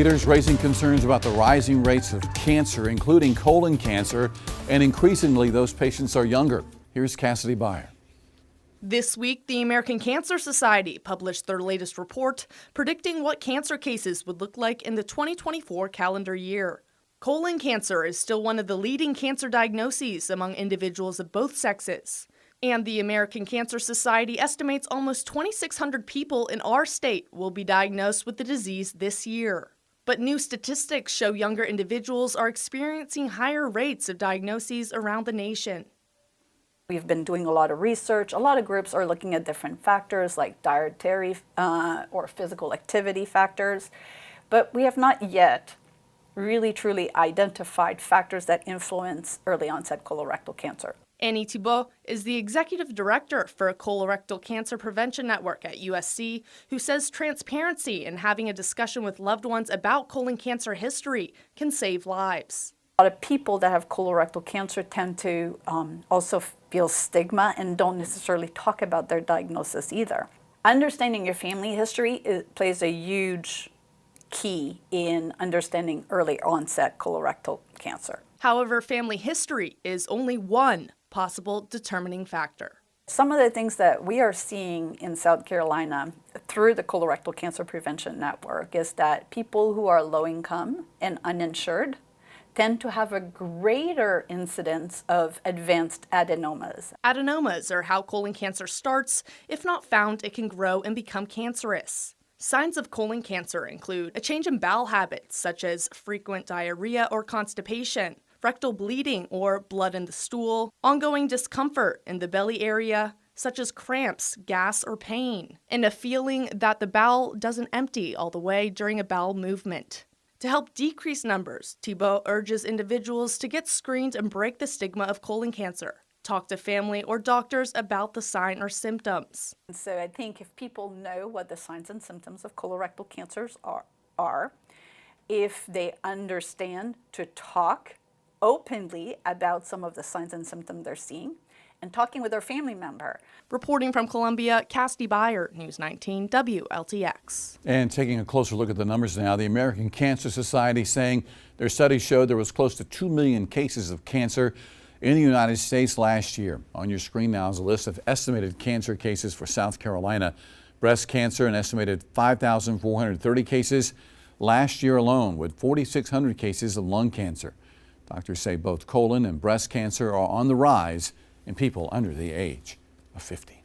Leaders raising concerns about the rising rates of cancer, including colon cancer, and increasingly those patients are younger. Here's Cassidy Beyer. This week, the American Cancer Society published their latest report predicting what cancer cases would look like in the 2024 calendar year. Colon cancer is still one of the leading cancer diagnoses among individuals of both sexes. And the American Cancer Society estimates almost 2,600 people in our state will be diagnosed with the disease this year. But new statistics show younger individuals are experiencing higher rates of diagnoses around the nation. We've been doing a lot of research. A lot of groups are looking at different factors like dietary or physical activity factors, but we have not yet really truly identified factors that influence early onset colorectal cancer. Annie Thibault is the executive director for a colorectal cancer prevention network at USC, who says transparency and having a discussion with loved ones about colon cancer history can save lives. A lot of people that have colorectal cancer tend to also feel stigma and don't necessarily talk about their diagnosis either. Understanding your family history plays a huge key in understanding early onset colorectal cancer. However, family history is only one possible determining factor. Some of the things that we are seeing in South Carolina through the Colorectal Cancer Prevention Network is that people who are low income and uninsured tend to have a greater incidence of advanced adenomas. Adenomas are how colon cancer starts. If not found, it can grow and become cancerous. Signs of colon cancer include a change in bowel habits, such as frequent diarrhea or constipation, rectal bleeding or blood in the stool, ongoing discomfort in the belly area, such as cramps, gas, or pain, and a feeling that the bowel doesn't empty all the way during a bowel movement. To help decrease numbers, Thibault urges individuals to get screened and break the stigma of colon cancer. Talk to family or doctors about the sign or symptoms. So I think if people know what the signs and symptoms of colorectal cancers are, if they understand to talk openly about some of the signs and symptoms they're seeing, and talking with their family member. Reporting from Columbia, Cassidy Beyer, News 19 WLTX. And taking a closer look at the numbers now, the American Cancer Society saying their study showed there was close to 2 million cases of cancer in the United States last year. On your screen now is a list of estimated cancer cases for South Carolina. Breast cancer, an estimated 5,430 cases last year alone, with 4,600 cases of lung cancer. Doctors say both colon and breast cancer are on the rise in people under the age of 50.